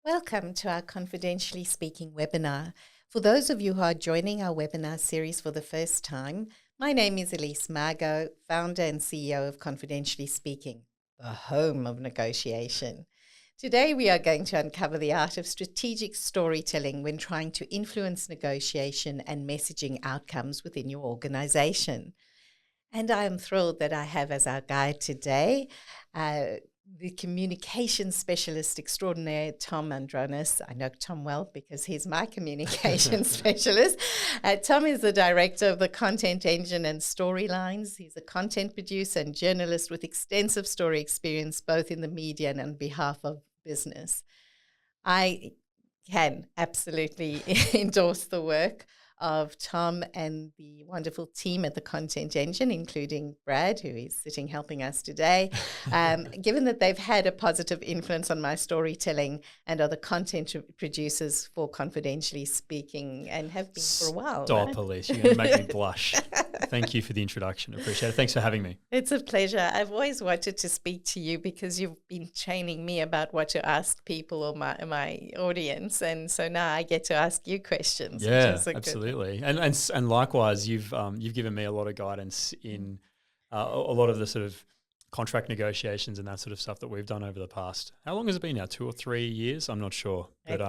Welcome to our Confidentially Speaking webinar. For those of you who are joining our webinar series for the first time, my name is Elise Margow, founder and CEO of Confidentially Speaking, the home of negotiation. Today we are going to uncover the art of strategic storytelling when trying to influence negotiation and messaging outcomes within your organization. And I am thrilled that I have as our guide today the communication specialist extraordinaire, Tom Andronas. I know Tom well because he's my communication specialist. Tom is the director of the content engine and storylines. He's a content producer and journalist with extensive story experience, both in the media and on behalf of business. I can absolutely endorse the work of Tom and the wonderful team at the Content Engine, including Brad, who is sitting helping us today, given that they've had a positive influence on my storytelling and are the content producers for Confidentially Speaking and have been for a while. Stop, right? Elise. You're going to make me blush. Thank you for the introduction. Appreciate it. Thanks for having me. It's a pleasure. I've always wanted to speak to you because you've been training me about what to ask people or my audience, and so now I get to ask you questions. Yeah, which is absolutely. And likewise, you've given me a lot of guidance in a lot of the sort of contract negotiations and that sort of stuff that we've done over the past. How long has it been now? 2 or 3 years? I'm not sure, but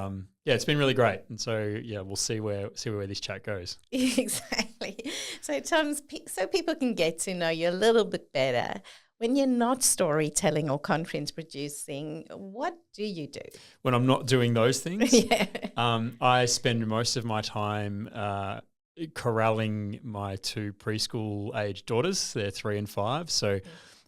yeah, it's been really great. And so yeah, we'll see where this chat goes. Exactly. So Tom, so people can get to know you a little bit better. When you're not storytelling or content producing, what do you do? When I'm not doing those things, Yeah. I spend most of my time corralling my 2 preschool age daughters. They're 3 and 5. So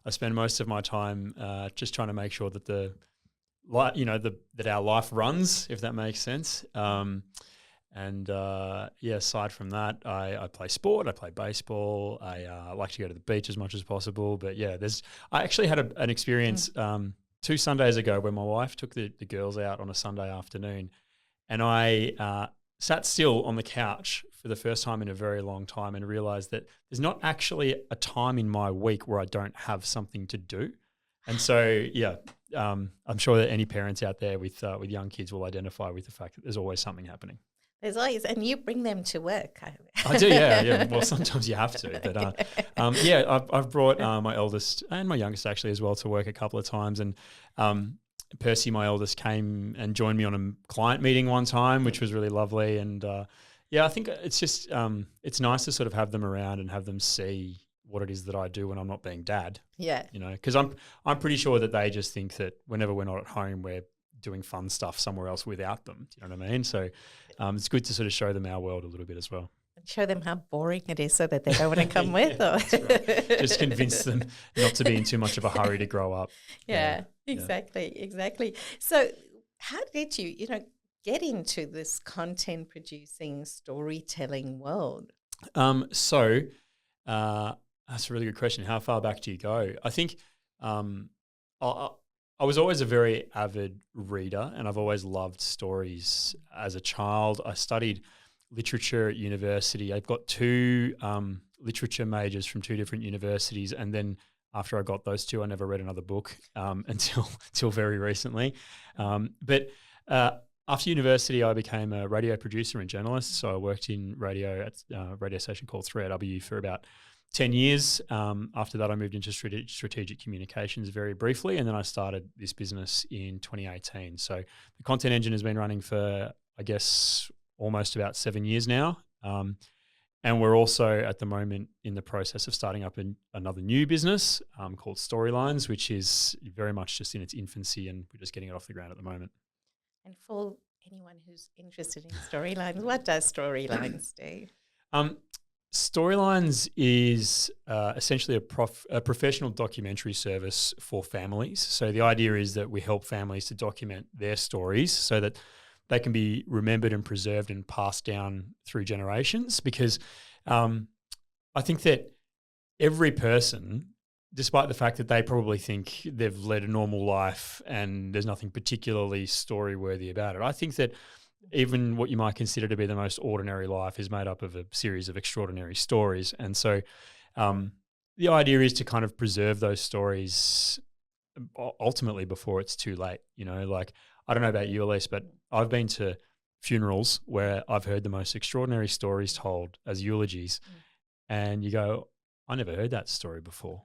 I spend most of my time just trying to make sure that that our life runs, if that makes sense. Aside from that, I play sport. I play baseball. I like to go to the beach as much as possible. But yeah, I actually had an experience 2 Sundays ago when my wife took the girls out on a Sunday afternoon, and I sat still on the couch for the first time in a very long time and realized that there's not actually a time in my week where I don't have something to do. And so, yeah, I'm sure that any parents out there with young kids will identify with the fact that there's always something happening. There's always, and you bring them to work. I do, yeah. Well, sometimes you have to, but I've brought my eldest and my youngest actually as well to work a couple of times, and Percy, my eldest, came and joined me on a client meeting one time, which was really lovely. And I think it's just it's nice to sort of have them around and have them see what it is that I do when I'm not being dad. Yeah, because I'm pretty sure that they just think that whenever we're not at home, we're doing fun stuff somewhere else without them. Do you know what I mean? So it's good to sort of show them our world a little bit as well. and show them how boring it is so that they don't want to come with. Or That's right. Just convince them not to be in too much of a hurry to grow up. Yeah, exactly. So how did you get into this content producing storytelling world? That's a really good question. How far back do you go? I think I was always a very avid reader, and I've always loved stories as a child. I studied literature at university. I've got 2 literature majors from 2 different universities, and then after I got those 2, I never read another book until very recently. But after university, I became a radio producer and journalist. So I worked in radio at a radio station called 3AW for about 10 years. After that, I moved into strategic communications very briefly, and then I started this business in 2018. So the Content Engine has been running for, I guess, almost about 7 years now. And we're also at the moment in the process of starting up another new business called Storylines, which is very much just in its infancy, and we're just getting it off the ground at the moment. And for anyone who's interested in storylines, what does Storylines do? Storylines is essentially a professional documentary service for families. So the idea is that we help families to document their stories so that they can be remembered and preserved and passed down through generations. Because I think that every person, despite the fact that they probably think they've led a normal life and there's nothing particularly story-worthy about it, I think that even what you might consider to be the most ordinary life is made up of a series of extraordinary stories. And so the idea is to kind of preserve those stories ultimately before it's too late. I don't know about you, Elise, but I've been to funerals where I've heard the most extraordinary stories told as eulogies, and you go, I never heard that story before,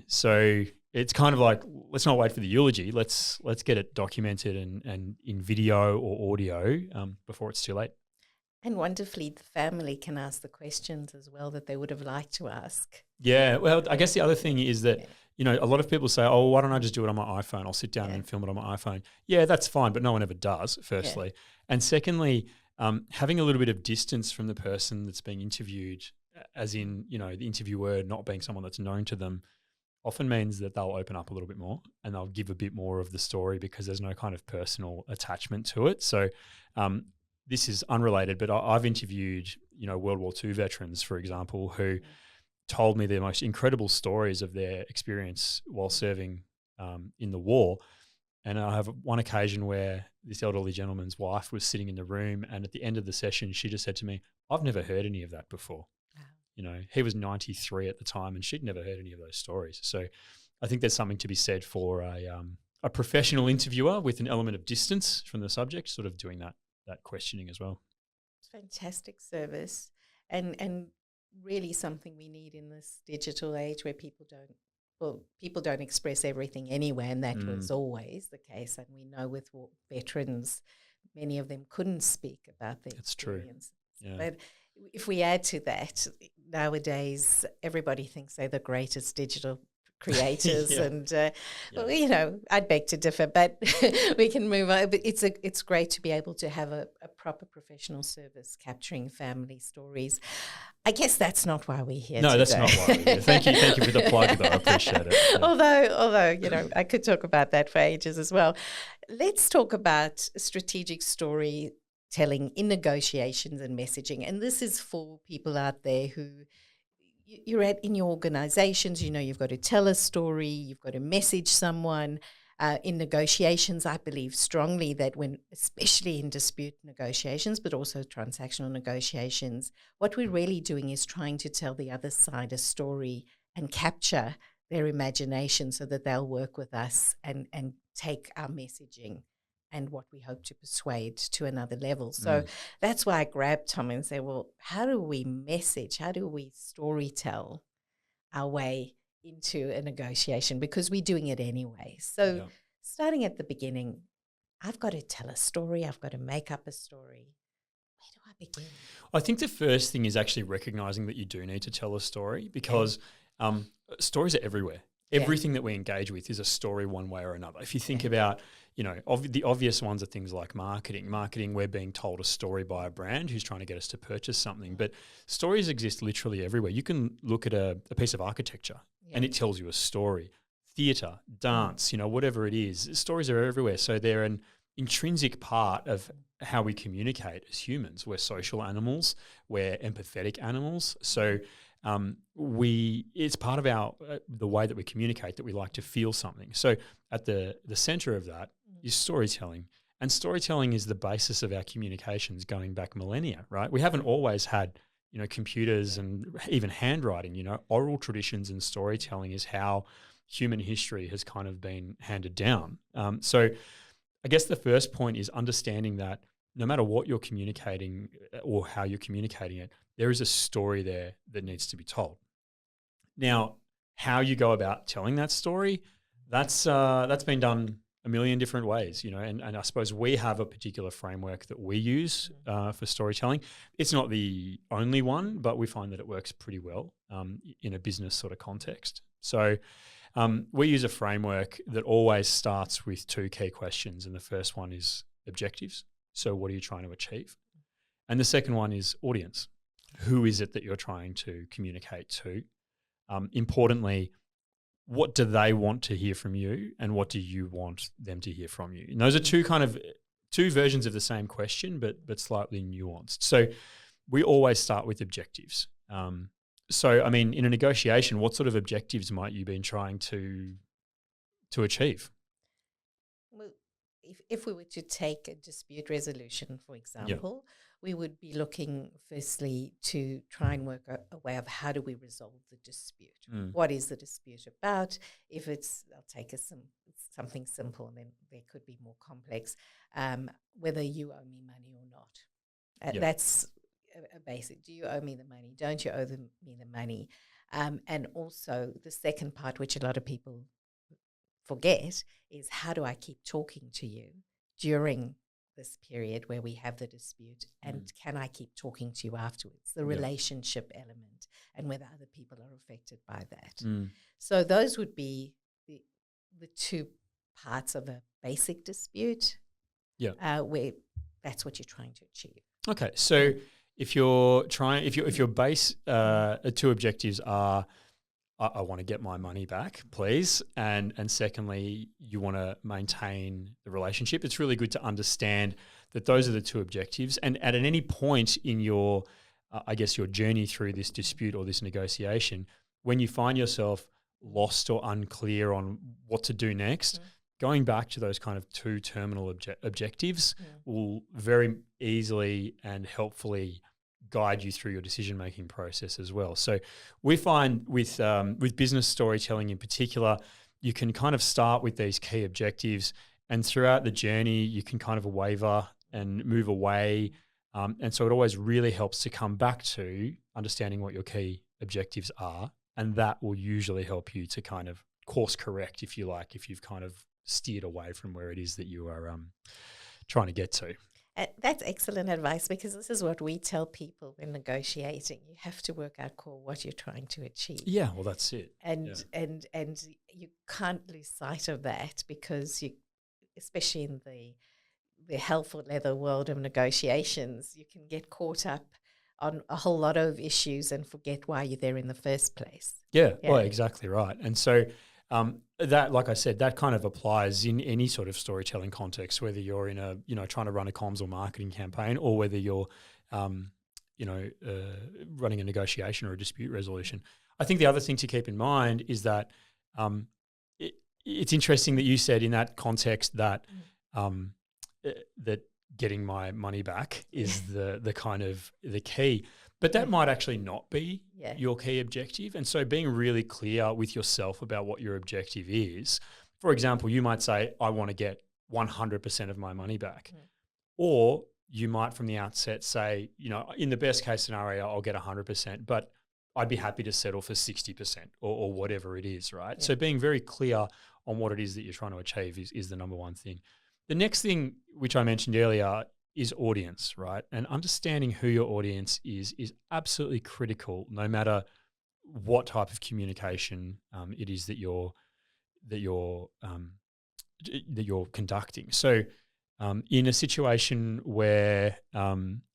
So it's kind of like, let's not wait for the eulogy. Let's get it documented and in video or audio before it's too late. And wonderfully, the family can ask the questions as well that they would have liked to ask. Yeah, well, I guess the other thing is that, a lot of people say, oh, why don't I just do it on my iPhone? I'll sit down and film it on my iPhone. Yeah, that's fine, but no one ever does, firstly. And secondly, having a little bit of distance from the person that's being interviewed, as in, the interviewer not being someone that's known to them, often means that they'll open up a little bit more and they'll give a bit more of the story because there's no kind of personal attachment to it. So this is unrelated, but I've interviewed, World War II veterans, for example, who told me the most incredible stories of their experience while serving in the war. And I have one occasion where this elderly gentleman's wife was sitting in the room, and at the end of the session, she just said to me, I've never heard any of that before. He was 93 at the time and she'd never heard any of those stories. So I think there's something to be said for a professional interviewer with an element of distance from the subject, sort of doing that questioning as well. Fantastic service, and really something we need in this digital age where people don't express everything anyway, and that was always the case. And we know with veterans, many of them couldn't speak about their experience. True. Yeah. But if we add to that, nowadays everybody thinks they're the greatest digital creators, and well, I'd beg to differ, but we can move on. But it's great to be able to have a proper professional service capturing family stories. I guess that's not why we're here. No, today. That's not why we're here. Thank you for the plug, though. I appreciate it. Yeah. Although I could talk about that for ages as well. Let's talk about strategic storytelling in negotiations and messaging, and this is for people out there who. You're in your organizations, you've got to tell a story, you've got to message someone. In negotiations, I believe strongly that especially in dispute negotiations, but also transactional negotiations, what we're really doing is trying to tell the other side a story and capture their imagination so that they'll work with us and take our messaging and what we hope to persuade to another level. So that's why I grabbed Tom and said, well, how do we message? How do we storytell our way into a negotiation? Because we're doing it anyway. So starting at the beginning, I've got to tell a story. I've got to make up a story. Where do I begin? I think the first thing is actually recognizing that you do need to tell a story, because stories are everywhere. Everything that we engage with is a story one way or another. If you think about, the obvious ones are things like marketing. Marketing, we're being told a story by a brand who's trying to get us to purchase something. But stories exist literally everywhere. You can look at a piece of architecture and it tells you a story. Theatre, dance, whatever it is, stories are everywhere. So they're an intrinsic part of how we communicate as humans. We're social animals. We're empathetic animals. So it's part of our the way that we communicate that we like to feel something. So at the center of that is storytelling, and storytelling is the basis of our communications going back millennia, right? We haven't always had computers and even handwriting. Oral traditions and storytelling is how human history has kind of been handed down. So I guess the first point is understanding that no matter what you're communicating or how you're communicating it, there is a story there that needs to be told. Now, how you go about telling that story, that's been done a million different ways, and I suppose we have a particular framework that we use for storytelling. It's not the only one, but we find that it works pretty well in a business sort of context. So we use a framework that always starts with two key questions, and the first one is objectives. So what are you trying to achieve? And the second one is audience. Who is it that you're trying to communicate to? Importantly, what do they want to hear from you, and what do you want them to hear from you? And those are two versions of the same question, but slightly nuanced. So we always start with objectives. So, I mean, in a negotiation, what sort of objectives might you be trying to achieve? Well, if we were to take a dispute resolution, for example, we would be looking firstly to try and work a way of how do we resolve the dispute. What is the dispute about? If I'll take something simple, and then there could be more complex, whether you owe me money or not. That's a basic. Do you owe me the money? Don't you owe me the money? And also the second part, which a lot of people forget, is how do I keep talking to you during this period where we have the dispute, and can I keep talking to you afterwards? The relationship element and whether other people are affected by that. So those would be the two parts of a basic dispute where that's what you're trying to achieve. Okay, so if your base two objectives are I want to get my money back, please. And secondly, you want to maintain the relationship. It's really good to understand that those are the two objectives. And at any point in your, your journey through this dispute or this negotiation, when you find yourself lost or unclear on what to do next, going back to those kind of two terminal objectives will very easily and helpfully guide you through your decision-making process as well. So we find with business storytelling in particular, you can kind of start with these key objectives, and throughout the journey, you can kind of waver and move away. And so it always really helps to come back to understanding what your key objectives are, and that will usually help you to kind of course correct, if you like, if you've kind of steered away from where it is that you are trying to get to. That's excellent advice, because this is what we tell people when negotiating. You have to work out core what you're trying to achieve. Yeah, well, that's it. And you can't lose sight of that, because you, especially in the health or leather world of negotiations, you can get caught up on a whole lot of issues and forget why you're there in the first place. Yeah. Well, exactly right. And so that, like I said, that kind of applies in any sort of storytelling context, whether you're in a, trying to run a comms or marketing campaign, or whether you're, running a negotiation or a dispute resolution. I think the other thing to keep in mind is that it's interesting that you said in that context that that getting my money back is the kind of the key. But that might actually not be your key objective. And so being really clear with yourself about what your objective is. For example, you might say, I want to get 100% of my money back. Or you might from the outset say, in the best case scenario, I'll get 100%, but I'd be happy to settle for 60% or whatever it is, right? So being very clear on what it is that you're trying to achieve is the number one thing. The next thing, which I mentioned earlier, is audience, right? And understanding who your audience is absolutely critical, no matter what type of communication it is that you're conducting. So, in a situation where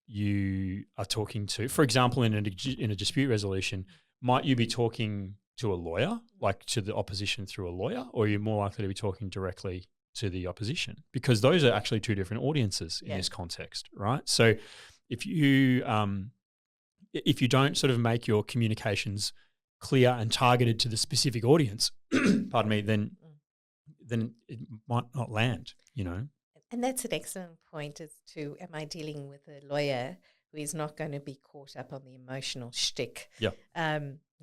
you are talking to, for example, in a dispute resolution, might you be talking to a lawyer, like to the opposition through a lawyer, or are you more likely to be talking directly to the opposition? Because those are actually two different audiences in this context, right? So if you don't sort of make your communications clear and targeted to the specific audience, pardon me, then it might not land, And that's an excellent point as to, am I dealing with a lawyer who is not going to be caught up on the emotional shtick?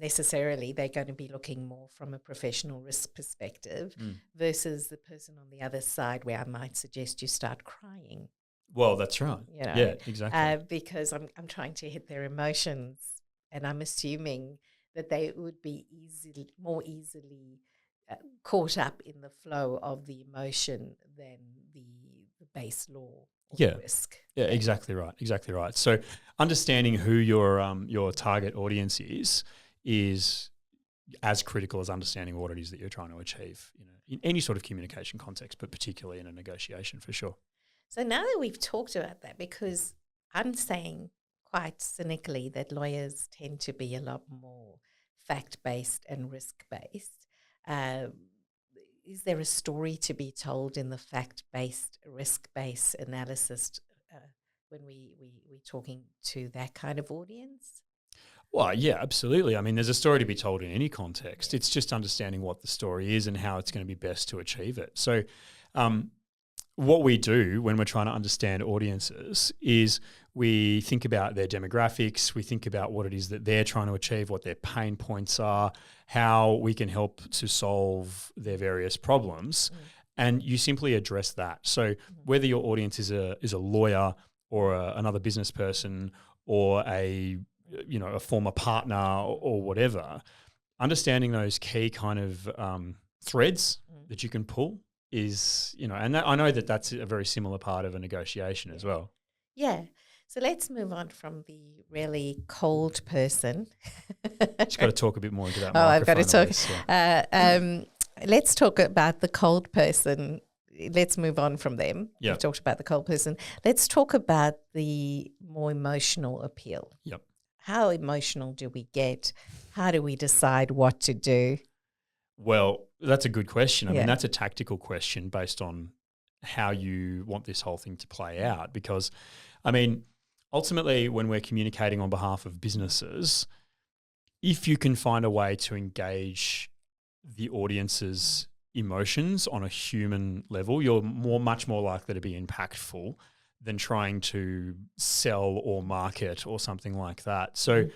Necessarily, they're going to be looking more from a professional risk perspective versus the person on the other side, where I might suggest you start crying. Well, that's right. Yeah, exactly. Because I'm trying to hit their emotions, and I'm assuming that they would be more easily caught up in the flow of the emotion than the base law or risk. Yeah, exactly right. So understanding who your target audience is as critical as understanding what it is that you're trying to achieve, in any sort of communication context, but particularly in a negotiation for sure. So now that we've talked about that, because I'm saying quite cynically that lawyers tend to be a lot more fact-based and risk-based, is there a story to be told in the fact-based, risk-based analysis when we're talking to that kind of audience? Well, yeah, absolutely. I mean, there's a story to be told in any context. It's just understanding what the story is and how it's going to be best to achieve it. So what we do when we're trying to understand audiences is we think about their demographics, we think about what it is that they're trying to achieve, what their pain points are, how we can help to solve their various problems, and you simply address that. So whether your audience is a lawyer or another business person or a former partner or whatever, understanding those key kind of threads that you can pull is, and I know that that's a very similar part of a negotiation as well. Yeah. So let's move on from the really cold person. Just got to talk a bit more into that. I've got to talk. Elise, yeah. Let's talk about the cold person. Let's move on from them. Yep. We've talked about the cold person. Let's talk about the more emotional appeal. Yep. How emotional do we get? How do we decide what to do? Well, that's a good question. I Yeah. mean, that's a tactical question based on how you want this whole thing to play out. Because, I mean, ultimately, when we're communicating on behalf of businesses, if you can find a way to engage the audience's emotions on a human level, you're much more likely to be impactful than trying to sell or market or something like that. So,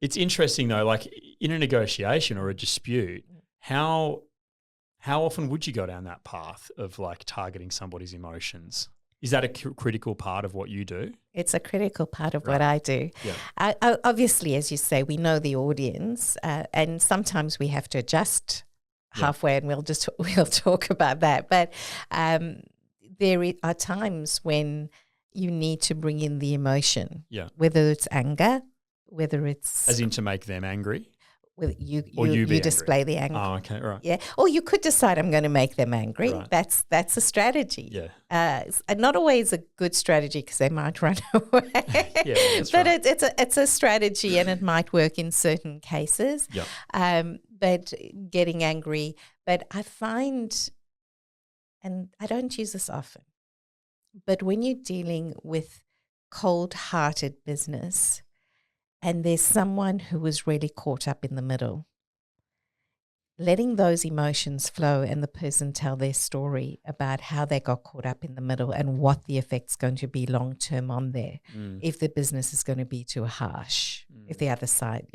it's interesting though, like in a negotiation or a dispute, how often would you go down that path of like targeting somebody's emotions? Is that a critical part of what you do? It's a critical part of what I do. Yeah. Obviously, as you say, we know the audience, and sometimes we have to adjust halfway, and we'll talk about that. But there are times when you need to bring in the emotion, whether it's anger, whether it's as in to make them angry. Well, you display the anger. Oh, okay, right. Yeah. Or you could decide I'm going to make them angry. Right. That's a strategy. Yeah. And not always a good strategy because they might run away. Yeah, that's but right. it's a strategy and it might work in certain cases. Yeah. But getting angry. But I find, and I don't use this often, but when you're dealing with cold-hearted business, and there's someone who is really caught up in the middle, letting those emotions flow and the person tell their story about how they got caught up in the middle and what the effect's going to be long-term on there, if the business is going to be too harsh, if the other side,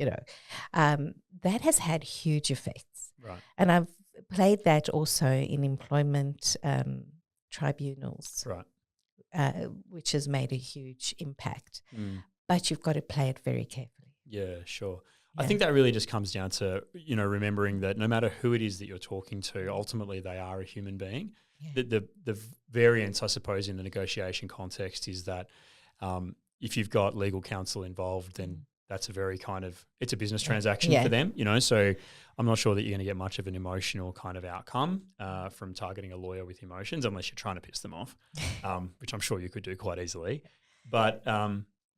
that has had huge effects. Right. And I've played that also in employment tribunals, right, which has made a huge impact. But you've got to play it very carefully. Yeah, sure. Yeah. I think that really just comes down to, remembering that no matter who it is that you're talking to, ultimately they are a human being. Yeah. The variance, I suppose, in the negotiation context is that if you've got legal counsel involved, then that's a very it's a business transaction for them, so I'm not sure that you're going to get much of an emotional kind of outcome from targeting a lawyer with emotions unless you're trying to piss them off, which I'm sure you could do quite easily.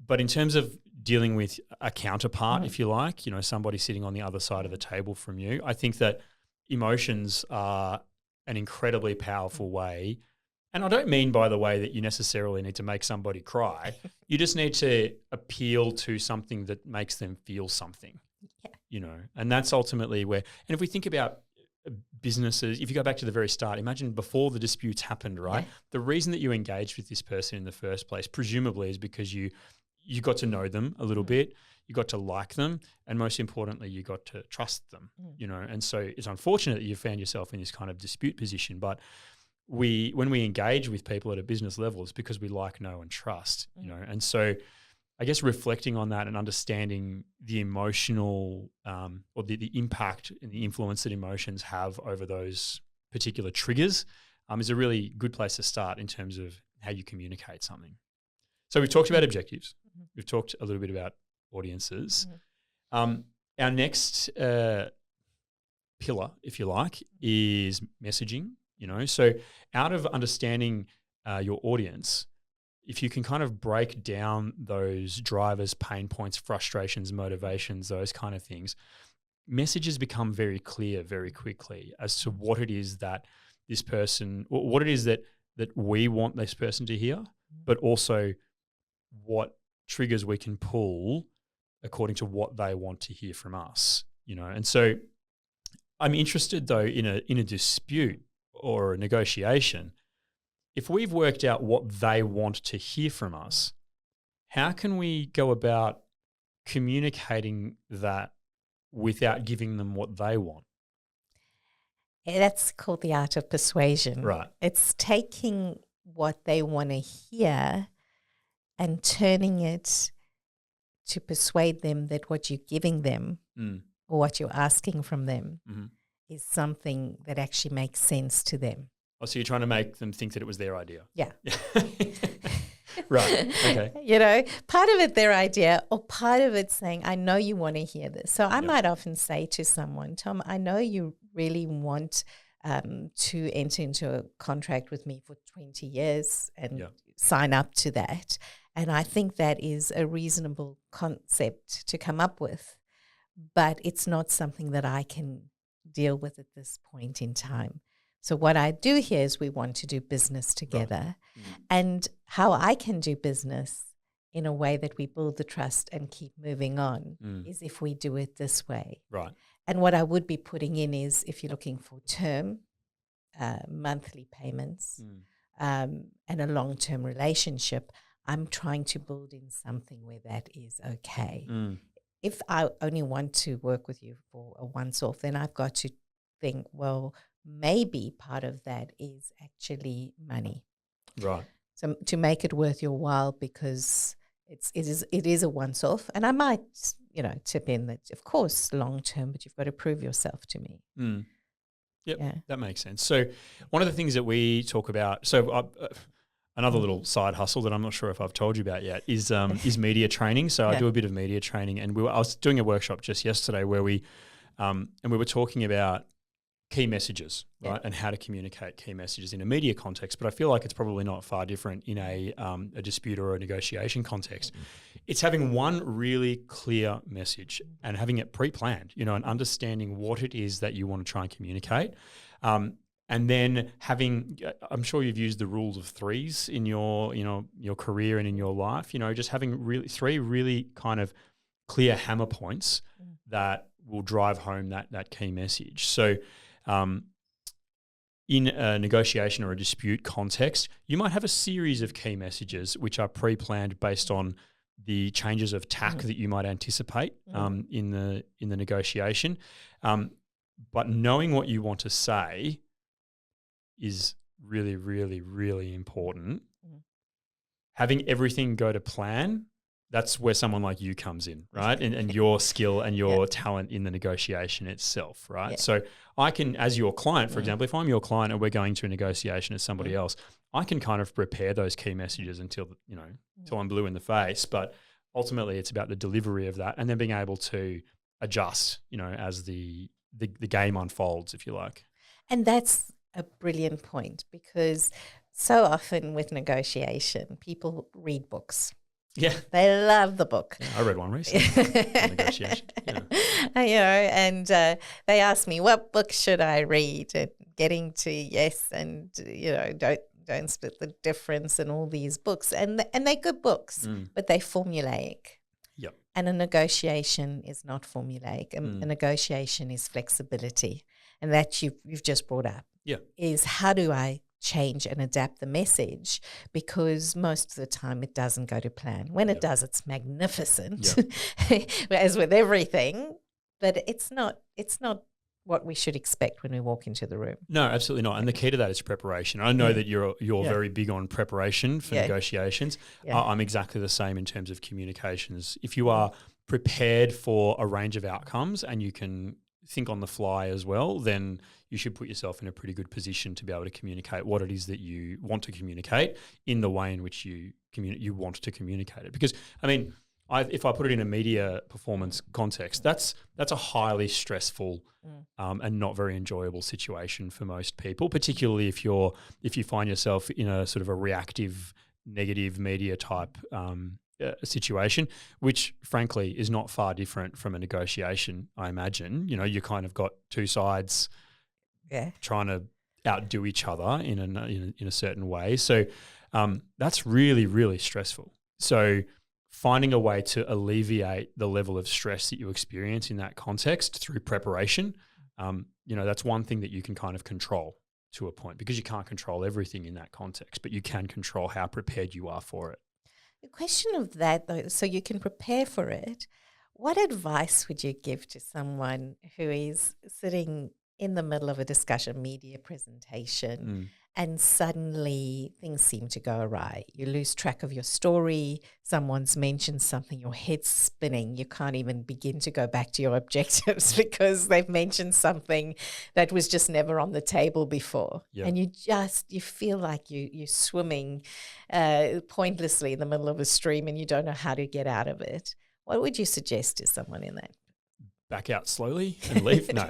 But in terms of dealing with a counterpart, if you like, somebody sitting on the other side of the table from you, I think that emotions are an incredibly powerful way. And I don't mean by the way that you necessarily need to make somebody cry. You just need to appeal to something that makes them feel something, and that's ultimately where, and if we think about businesses, if you go back to the very start, imagine before the disputes happened, right? Yeah. The reason that you engaged with this person in the first place, presumably, is because you got to know them a little bit, you got to like them, and most importantly, you got to trust them, and so it's unfortunate that you found yourself in this kind of dispute position, but when we engage with people at a business level, it's because we like, know, and trust, and so I guess reflecting on that and understanding the emotional or the impact and the influence that emotions have over those particular triggers is a really good place to start in terms of how you communicate something. So we've talked about objectives. We've talked a little bit about audiences. Our next pillar, if you like, is messaging. So out of understanding your audience, if you can kind of break down those drivers, pain points, frustrations, motivations, those kind of things, messages become very clear very quickly as to what it is that this person, what it is that we want this person to hear, but also what triggers we can pull according to what they want to hear from us, And so I'm interested though in a dispute or a negotiation, if we've worked out what they want to hear from us, how can we go about communicating that without giving them what they want? That's called the art of persuasion. Right. It's taking what they want to hear and turning it to persuade them that what you're giving them or what you're asking from them is something that actually makes sense to them. Oh, so you're trying to make them think that it was their idea. Yeah. Right. Okay. You know, part of it their idea, or part of it saying, I know you want to hear this. So I might often say to someone, Tom, I know you really want to enter into a contract with me for 20 years and sign up to that. And I think that is a reasonable concept to come up with, but it's not something that I can deal with at this point in time. So what I do here is we want to do business together. Right. And how I can do business in a way that we build the trust and keep moving on is if we do it this way. Right. And what I would be putting in is if you're looking for term, monthly payments, and a long-term relationship, I'm trying to build in something where that is okay. If I only want to work with you for a once-off, then I've got to think, well, maybe part of that is actually money. Right. So to make it worth your while, because it is a once-off, and I might, tip in that, of course, long-term, but you've got to prove yourself to me. Yep, yeah. That makes sense. So one of the things that we talk about, another little side hustle that I'm not sure if I've told you about yet is media training. So I do a bit of media training, and I was doing a workshop just yesterday where we were talking about key messages, right, and how to communicate key messages in a media context. But I feel like it's probably not far different in a dispute or a negotiation context. It's having one really clear message and having it pre-planned, and understanding what it is that you want to try and communicate. And then having, I'm sure you've used the rules of threes in your career and in your life, just having three really kind of clear hammer points that will drive home that key message. So in a negotiation or a dispute context, you might have a series of key messages which are pre-planned based on the changes of tack that you might anticipate in the negotiation. But knowing what you want to say is really, really, really important. Having everything go to plan, that's where someone like you comes in, right? And your skill and your talent in the negotiation itself, right? Yeah. So I can, as your client, for example, if I'm your client and we're going to a negotiation as somebody else, I can kind of prepare those key messages until I'm blue in the face. But ultimately it's about the delivery of that and then being able to adjust, as the game unfolds, if you like. And that's a brilliant point, because so often with negotiation, people read books. Yeah. They love the book. Yeah, I read one recently on negotiation. Yeah. And they ask me, what book should I read? And getting to yes and, don't split the difference and all these books. And they're good books, but they're formulaic. Yep. And a negotiation is not formulaic. A negotiation is flexibility. And that you've just brought up. Yeah. Is how do I change and adapt the message, because most of the time it doesn't go to plan. When it does, it's magnificent, as with everything, but it's not what we should expect when we walk into the room. No, absolutely not. And the key to that is preparation. I know that you're very big on preparation for negotiations. Yeah. I'm exactly the same in terms of communications. If you are prepared for a range of outcomes and you can think on the fly as well, then you should put yourself in a pretty good position to be able to communicate what it is that you want to communicate in the way in which you want to communicate it. Because, if I put it in a media performance context, that's a highly stressful and not very enjoyable situation for most people, particularly if you find yourself in a sort of a reactive, negative media type situation, which frankly is not far different from a negotiation, I imagine. You kind of got two sides trying to outdo each other in a certain way. So that's really, really stressful. So finding a way to alleviate the level of stress that you experience in that context through preparation, that's one thing that you can kind of control to a point, because you can't control everything in that context, but you can control how prepared you are for it. The question of that, though, so you can prepare for it, what advice would you give to someone who is sitting in the middle of a discussion, media presentation, and suddenly things seem to go awry? You lose track of your story, someone's mentioned something, your head's spinning, you can't even begin to go back to your objectives because they've mentioned something that was just never on the table before. Yep. And you feel like you're swimming pointlessly in the middle of a stream and you don't know how to get out of it. What would you suggest to someone in that? Back out slowly and leave? No.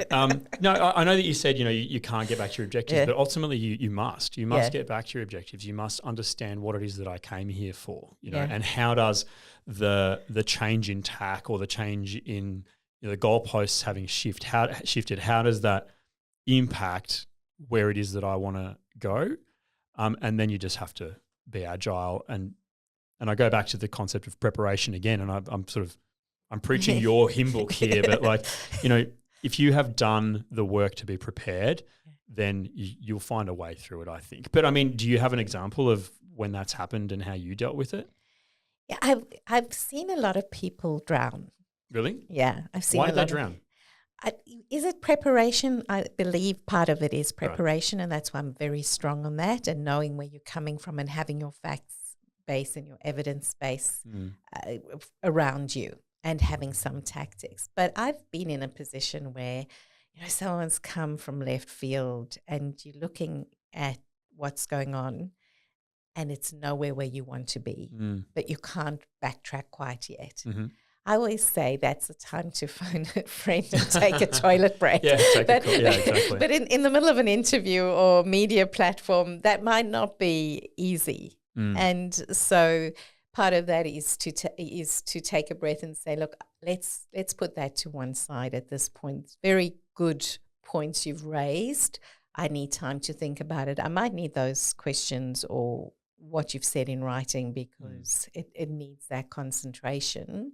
No, I know that you said, you can't get back to your objectives, but ultimately you must. You must get back to your objectives. You must understand what it is that I came here for, and how does the change in tack or the change in the goalposts having shifted, how does that impact where it is that I want to go? And then you just have to be agile. And I go back to the concept of preparation again, and I'm preaching your hymn book here, but if you have done the work to be prepared, then you'll find a way through it, I think. But I mean, do you have an example of when that's happened and how you dealt with it? Yeah, I've seen a lot of people drown. Really? Yeah, I've seen. Why did they drown? Is it preparation? I believe part of it is preparation, and that's why I'm very strong on that, and knowing where you're coming from and having your facts base and your evidence base around you, and having some tactics. But I've been in a position where, someone's come from left field and you're looking at what's going on and it's nowhere where you want to be, but you can't backtrack quite yet. Mm-hmm. I always say that's the time to phone a friend and take a toilet break. Exactly. But in the middle of an interview or media platform, that might not be easy. And so part of that is to take a breath and say, look, let's put that to one side at this point. Very good points you've raised. I need time to think about it. I might need those questions or what you've said in writing because it needs that concentration.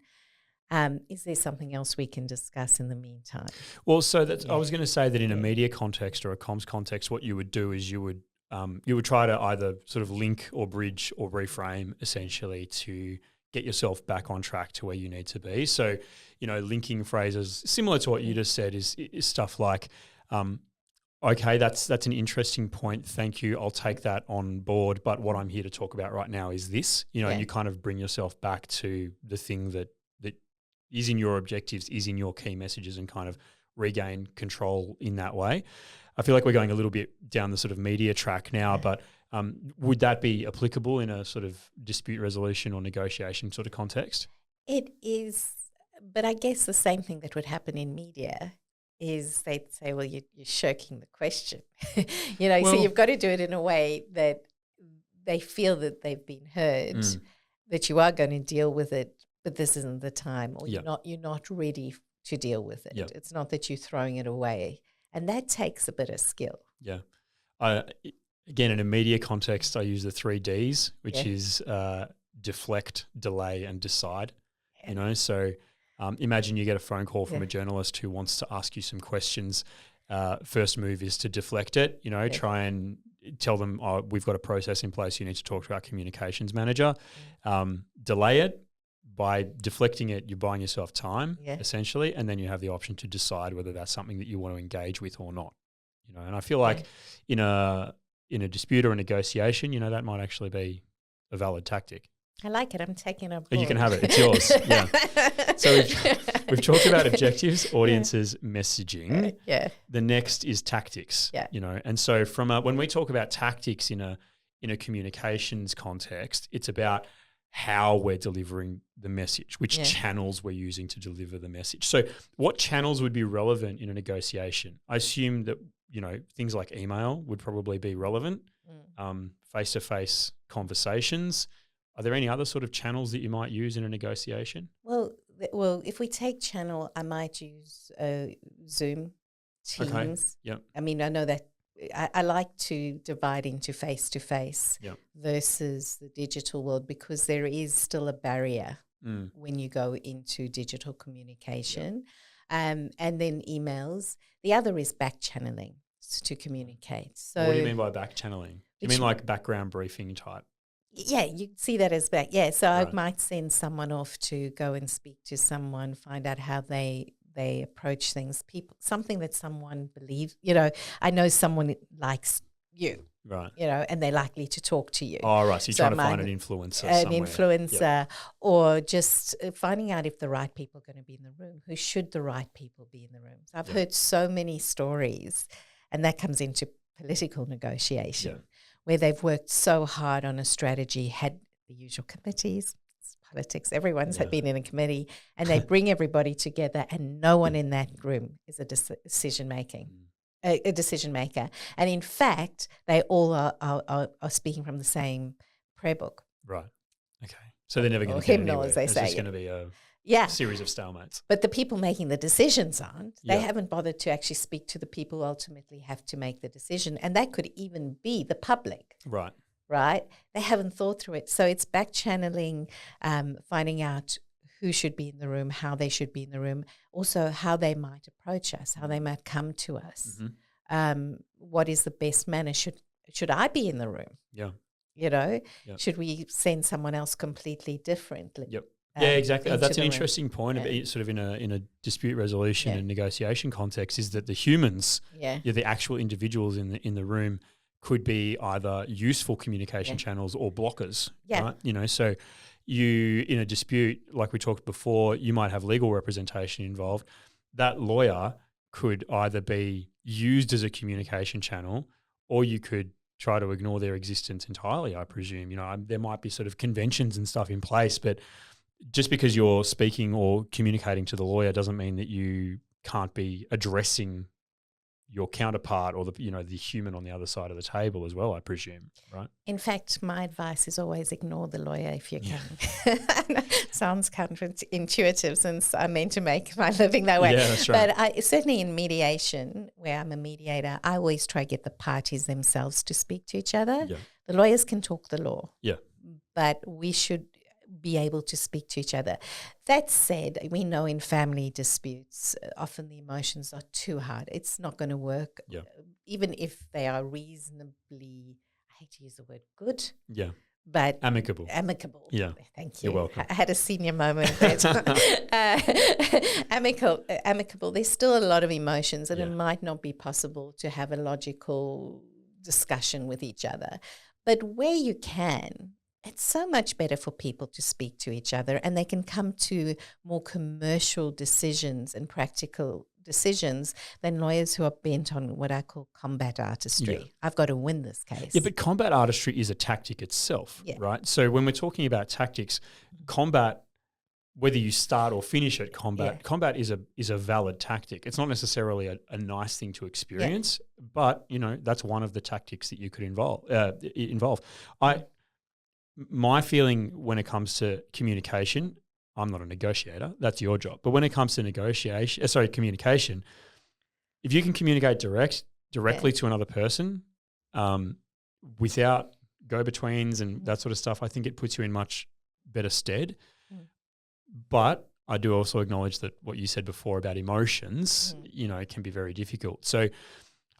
Is there something else we can discuss in the meantime? Well, so I was going to say that in a media context or a comms context, what you would do is you would try to either sort of link or bridge or reframe essentially to get yourself back on track to where you need to be. So, linking phrases similar to what you just said is stuff like, okay, that's an interesting point. Thank you. I'll take that on board. But what I'm here to talk about right now is this, and you kind of bring yourself back to the thing that is in your objectives, is in your key messages, and kind of regain control in that way. I feel like we're going a little bit down the sort of media track now, but would that be applicable in a sort of dispute resolution or negotiation sort of context? It is, but I guess the same thing that would happen in media is they'd say, well, you're shirking the question. So you've got to do it in a way that they feel that they've been heard, that you are going to deal with it, but this isn't the time, or you're not ready to deal with it. Yep. It's not that you're throwing it away. And that takes a bit of skill. Yeah. Again, in a media context, I use the 3 Ds, which is deflect, delay, and decide. So imagine you get a phone call from a journalist who wants to ask you some questions. First move is to deflect it, try and tell them, we've got a process in place. You need to talk to our communications manager. Delay it. By deflecting it, you're buying yourself time, essentially, and then you have the option to decide whether that's something that you want to engage with or not. And I feel like in a dispute or a negotiation, that might actually be a valid tactic. I like it. I'm taking a board. You can have it. It's yours. Yeah. So we've talked about objectives, audiences, messaging. The next is tactics. And so when we talk about tactics in a communications context, it's about how we're delivering the message, which channels we're using to deliver the message. So what channels would be relevant in a negotiation? I assume that, things like email would probably be relevant, face-to-face conversations. Are there any other sort of channels that you might use in a negotiation? Well, if we take channel, I might use Zoom, Teams. Okay. Yep. I mean, I know that I like to divide into face-to-face versus the digital world because there is still a barrier when you go into digital communication. And then emails. The other is back channeling. channels to communicate. So what do you mean by back channeling? Do you mean like background briefing type? Yeah, you see that as back. Yeah, so Right. I might send someone off to go and speak to someone, find out how they approach things. People, something that someone believes. I know someone likes you. Right. And they're likely to talk to you. Oh, right. So you're trying to find an influencer somewhere. Influencer, or just finding out if the right people are going to be in the room. Who should the right people be in the room? So I've heard so many stories, and that comes into political negotiation, where they've worked so hard on a strategy, had the usual committees, it's politics, everyone's had been in a committee, and they bring everybody together, and no one in that room is a decision maker. And in fact, they all are speaking from the same prayer book. Right. Okay. So they're never going to get anywhere. Hymnal, as they say. It's just going to be a series of stalemates. But the people making the decisions aren't. They haven't bothered to actually speak to the people who ultimately have to make the decision. And that could even be the public. Right. Right? They haven't thought through it. So it's back channeling, finding out who should be in the room, how they should be in the room, also how they might approach us, how they might come to us. Mm-hmm. What is the best manner? Should I be in the room? Yeah. Should we send someone else completely differently? Yep. Yeah, exactly. That's an interesting point of it, sort of in a dispute resolution and negotiation context, is that the humans, the actual individuals in the room, could be either useful communication channels or blockers. Right? So you, in a dispute, like we talked before, you might have legal representation involved. That lawyer could either be used as a communication channel, or you could try to ignore their existence entirely, I presume. There might be sort of conventions and stuff in place, but just because you're speaking or communicating to the lawyer doesn't mean that you can't be addressing your counterpart or the human on the other side of the table as well, I presume, right? In fact, my advice is always ignore the lawyer if you can. Sounds counterintuitive since I'm meant to make my living that way. Yeah, that's right. But certainly in mediation, where I'm a mediator, I always try to get the parties themselves to speak to each other. Yeah. The lawyers can talk the law. Yeah. But we should be able to speak to each other. That said, we know in family disputes, often the emotions are too hard. It's not going to work, even if they are reasonably, I hate to use the word good, but amicable. Yeah, thank you. You're welcome. I had a senior moment there. Amicable. There's still a lot of emotions, and it might not be possible to have a logical discussion with each other. But where you can, it's so much better for people to speak to each other, and they can come to more commercial decisions and practical decisions than lawyers who are bent on what I call combat artistry. Yeah. I've got to win this case. Yeah, but combat artistry is a tactic itself, right? So when we're talking about tactics, combat, whether you start or finish at combat is a valid tactic. It's not necessarily a nice thing to experience, but that's one of the tactics that you could involve. My feeling when it comes to communication, I'm not a negotiator, that's your job. But when it comes to communication, if you can communicate directly to another person without go-betweens and that sort of stuff, I think it puts you in much better stead. Mm. But I do also acknowledge that what you said before about emotions, can be very difficult. So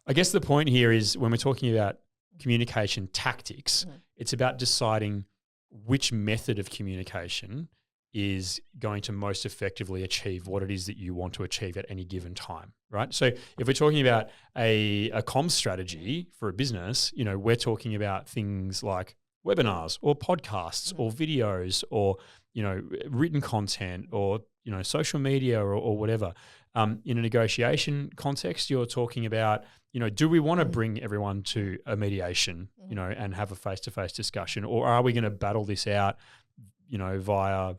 I guess the point here is when we're talking about communication tactics, it's about deciding which method of communication is going to most effectively achieve what it is that you want to achieve at any given time, right? So if we're talking about a comms strategy for a business, we're talking about things like webinars or podcasts or videos or, written content or, social media or whatever. In a negotiation context, you're talking about, do we want to bring everyone to a mediation, and have a face-to-face discussion, or are we going to battle this out, via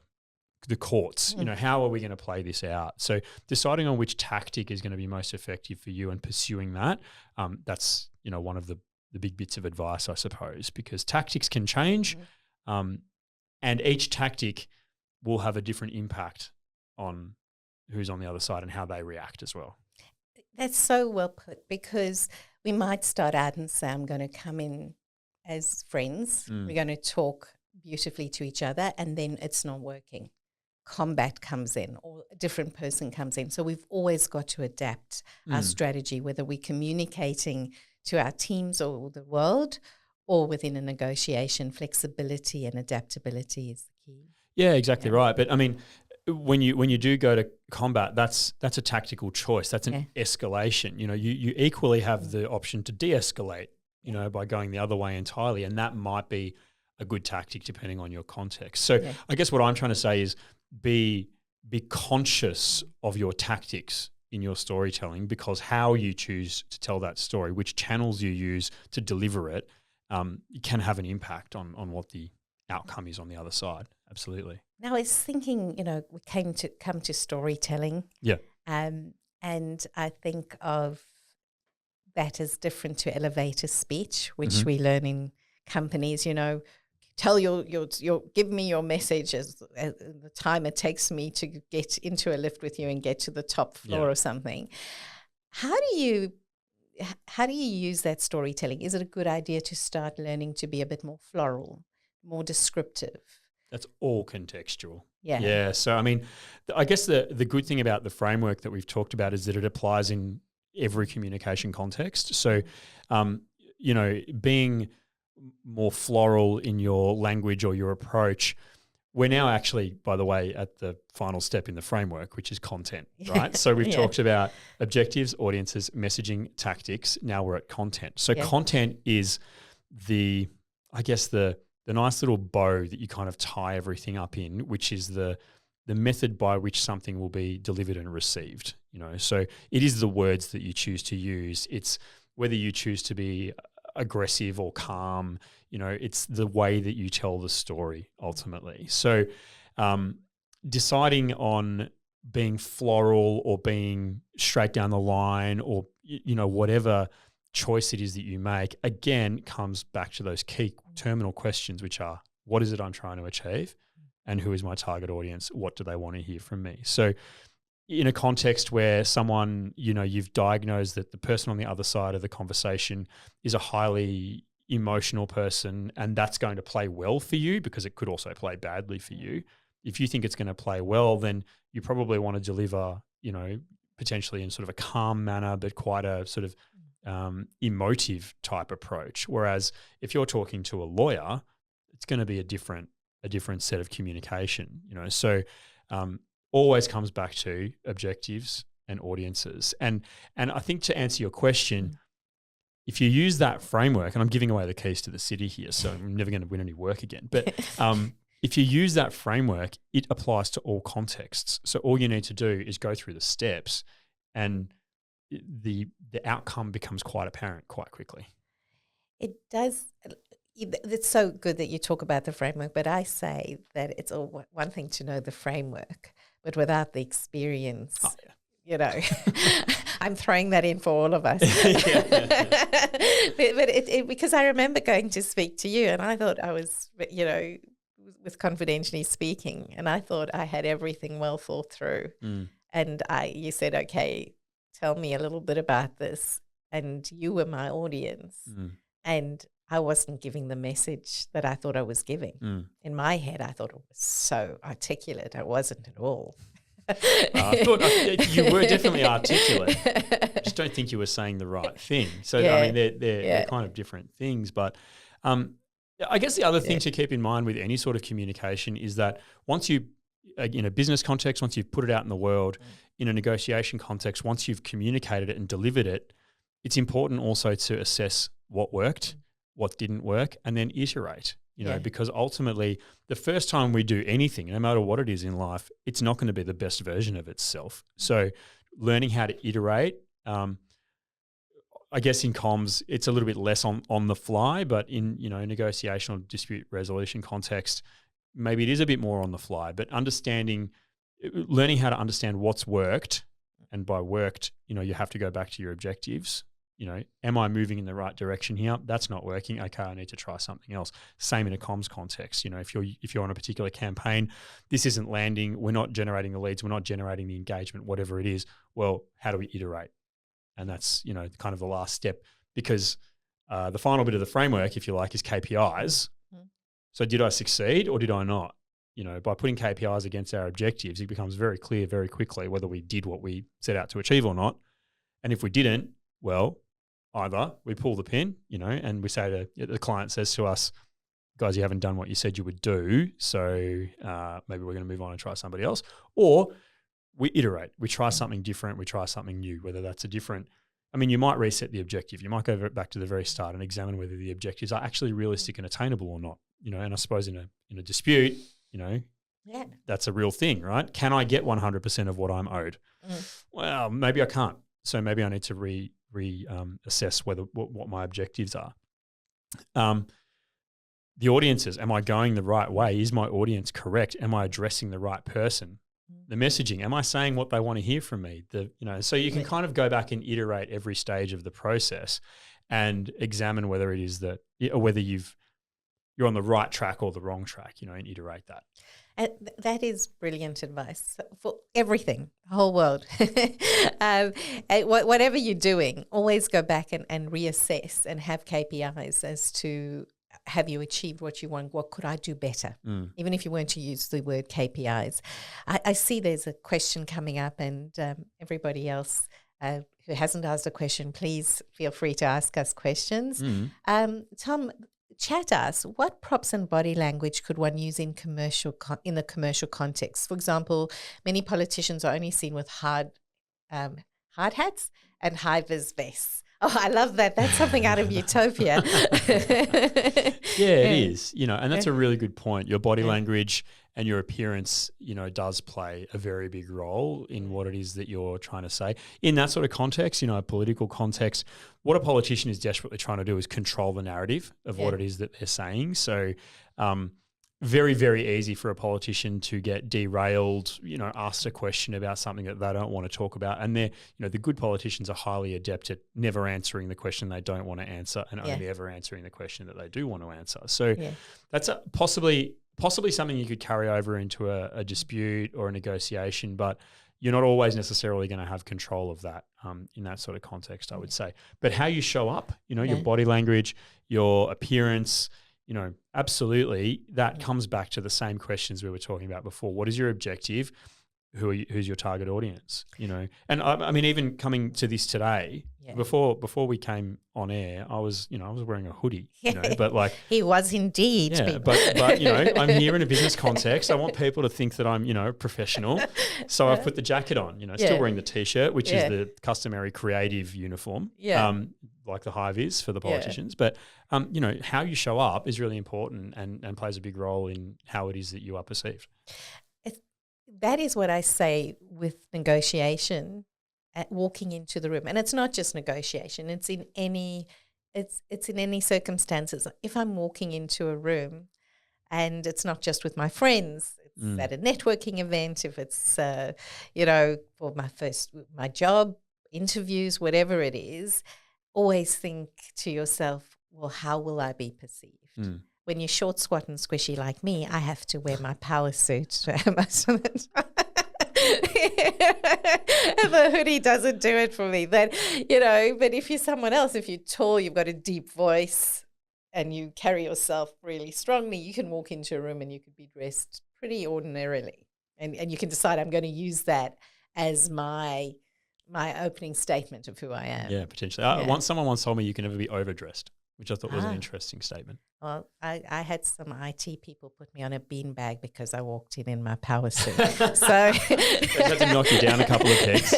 the courts? How are we going to play this out? So deciding on which tactic is going to be most effective for you and pursuing that, that's, one of the big bits of advice, I suppose, because tactics can change, and each tactic will have a different impact on who's on the other side and how they react as well. That's so well put, because we might start out and say, I'm going to come in as friends. We're going to talk beautifully to each other, and then it's not working. combat comes in or a different person comes in. So we've always got to adapt our strategy, whether we're communicating to our teams or the world or within a negotiation. Flexibility and adaptability is the key. Yeah, exactly right. But I mean, when you do go to combat, that's a tactical choice. That's an escalation. You equally have the option to de-escalate, by going the other way entirely, and that might be a good tactic depending on your context. So I guess what I'm trying to say is be conscious of your tactics in your storytelling, because how you choose to tell that story, which channels you use to deliver it, can have an impact on what the outcome is on the other side. Absolutely. Now I was thinking, we come to storytelling. Yeah. And I think of that as different to elevator speech, which we learn in companies, tell give me your message as the time it takes me to get into a lift with you and get to the top floor or something. How do you use that storytelling? Is it a good idea to start learning to be a bit more floral, more descriptive? That's all contextual. Yeah. Yeah. So, I mean, I guess the good thing about the framework that we've talked about is that it applies in every communication context. So, being more floral in your language or your approach, we're now actually, by the way, at the final step in the framework, which is content, right? So we've talked about objectives, audiences, messaging, tactics. Now we're at content. So content is the nice little bow that you kind of tie everything up in, which is the method by which something will be delivered and received. So it is the words that you choose to use. It's whether you choose to be aggressive or calm. It's the way that you tell the story ultimately. So deciding on being floral or being straight down the line, or whatever choice it is that you make, again comes back to those key terminal questions, which are, what is it I'm trying to achieve, and who is my target audience? What do they want to hear from me? So in a context where someone, you've diagnosed that the person on the other side of the conversation is a highly emotional person, and that's going to play well for you, because it could also play badly for you. If you think it's going to play well, then you probably want to deliver, potentially in sort of a calm manner, but quite a sort of emotive type approach. Whereas if you're talking to a lawyer, it's going to be a different set of communication, So always comes back to objectives and audiences. And I think, to answer your question, if you use that framework, and I'm giving away the keys to the city here, so I'm never going to win any work again, but if you use that framework, it applies to all contexts. So all you need to do is go through the steps, and the outcome becomes quite apparent quite quickly. It does. It's so good that you talk about the framework, but I say that it's one thing to know the framework, but without the experience, I'm throwing that in for all of us. But because I remember going to speak to you, and I thought I was, with confidentially speaking, and I thought I had everything well thought through. And you said, okay, tell me a little bit about this. And you were my audience. And I wasn't giving the message that I thought I was giving. In my head, I thought it was so articulate. I wasn't at all. I thought you were definitely articulate. I just don't think you were saying the right thing. So, I mean, they're kind of different things. But I guess the other thing to keep in mind with any sort of communication is that once you, in a business context, once you've put it out in the world, in a negotiation context, once you've communicated it and delivered it, it's important also to assess what worked, what didn't work, and then iterate, because ultimately the first time we do anything, no matter what it is in life, it's not going to be the best version of itself. So learning how to iterate, I guess in comms, it's a little bit less on the fly, but in, negotiation or dispute resolution context, maybe it is a bit more on the fly, but learning how to understand what's worked, and by worked, you have to go back to your objectives. Am I moving in the right direction here? That's not working. Okay, I need to try something else. Same in a comms context. If you're on a particular campaign, this isn't landing. We're not generating the leads. We're not generating the engagement, whatever it is. Well, how do we iterate? And that's, kind of the last step, because the final bit of the framework, if you like, is KPIs. So did I succeed or did I not? by putting KPIs against our objectives, it becomes very clear very quickly whether we did what we set out to achieve or not. And if we didn't, well, either we pull the pin, and we say the client says to us, guys, you haven't done what you said you would do, so maybe we're going to move on and try somebody else. Or we iterate. We try something different. We try something new, whether that's you might reset the objective. You might go back to the very start and examine whether the objectives are actually realistic and attainable or not. And I suppose in a dispute, that's a real thing, right? Can I get 100% of what I'm owed? Well, maybe I can't. So maybe I need to assess what my objectives are. The audiences, am I going the right way? Is my audience correct? Am I addressing the right person? The messaging, am I saying what they want to hear from me? So you can kind of go back and iterate every stage of the process and examine whether it is whether you're on the right track or the wrong track, and iterate that. And that is brilliant advice for everything, the whole world. Whatever you're doing, always go back and reassess and have KPIs as to, have you achieved what you want? What could I do better? Even if you weren't to use the word KPIs. I see there's a question coming up, and everybody else who hasn't asked a question, please feel free to ask us questions. Tom, chat us, what props and body language could one use in the commercial context? For example, many politicians are only seen with hard hats and high-vis vests. Oh, I love that. That's something out of Utopia. Yeah, it is. And that's a really good point. Your body language and your appearance, does play a very big role in what it is that you're trying to say. In that sort of context, a political context, what a politician is desperately trying to do is control the narrative of what it is that they're saying. So, very, very easy for a politician to get derailed, asked a question about something that they don't want to talk about. And the good politicians are highly adept at never answering the question they don't want to answer and only ever answering the question that they do want to answer. So that's possibly something you could carry over into a dispute or a negotiation, but you're not always necessarily going to have control of that in that sort of context, I would say. But how you show up, your body language, your appearance, absolutely, that comes back to the same questions we were talking about before. What is your objective? Who's your target audience? And I mean, even coming to this today, before we came on air, I was wearing a hoodie, but he was indeed. Yeah, but I'm here in a business context. I want people to think that I'm professional, so I've put the jacket on. Still wearing the t-shirt, which is the customary creative uniform. Like the high-vis for the politicians, but how you show up is really important and plays a big role in how it is that you are perceived. That is what I say with negotiation, walking into the room, and it's not just negotiation. It's in any circumstances. If I'm walking into a room, and it's not just with my friends, it's at a networking event. If it's for my job interviews, whatever it is. Always think to yourself, well, how will I be perceived? When you're short, squat, and squishy like me, I have to wear my power suit most of the time. The hoodie doesn't do it for me. But if you're someone else, if you're tall, you've got a deep voice, and you carry yourself really strongly, you can walk into a room and you could be dressed pretty ordinarily. And you can decide, I'm going to use that as my opening statement of who I am. Yeah, potentially. Someone once told me you can never be overdressed, which I thought was an interesting statement. Well, I had some IT people put me on a beanbag because I walked in my power suit. So they had to knock you down a couple of pegs.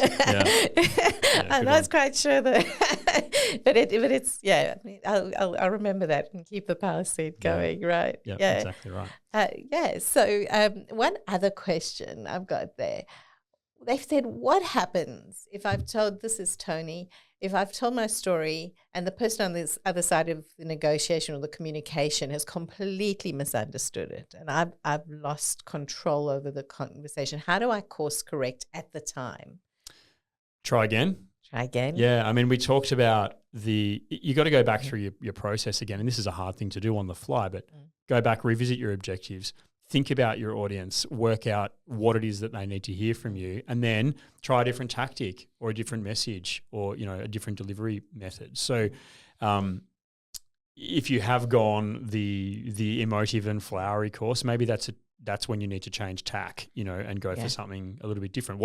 I'm not quite sure that, I'll remember that and keep the power suit going. Right? Yeah, exactly right. So one other question I've got there. They've said, what happens if I've told, this is Tony, if I've told my story and the person on this other side of the negotiation or the communication has completely misunderstood it and I've lost control over the conversation? How do I course correct at the time? Try again. Yeah, I mean, we talked about you got to go back through your process again, and this is a hard thing to do on the fly, but go back, revisit your objectives, think about your audience, work out what it is that they need to hear from you, and then try a different tactic or a different message or, a different delivery method. So if you have gone the emotive and flowery course, maybe that's a that's when you need to change tack, and go for something a little bit different.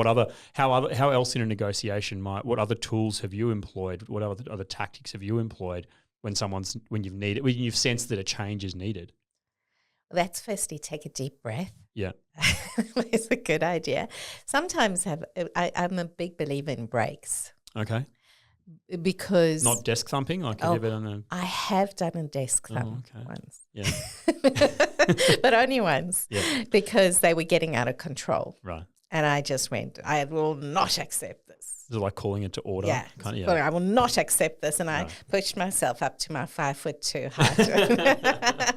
How else in a negotiation what other tools have you employed? What other tactics have you employed when you've sensed that a change is needed? Let's firstly take a deep breath. Yeah. It's a good idea. Sometimes I'm a big believer in breaks. Okay. Because not desk thumping, like have you ever done a... I have done a desk thump once. Yeah. But only once. Yeah. Because they were getting out of control. Right. And I just went, I will not accept this. Is it like calling it to order? Yeah. I will not accept this. And I pushed myself up to my 5'2" height.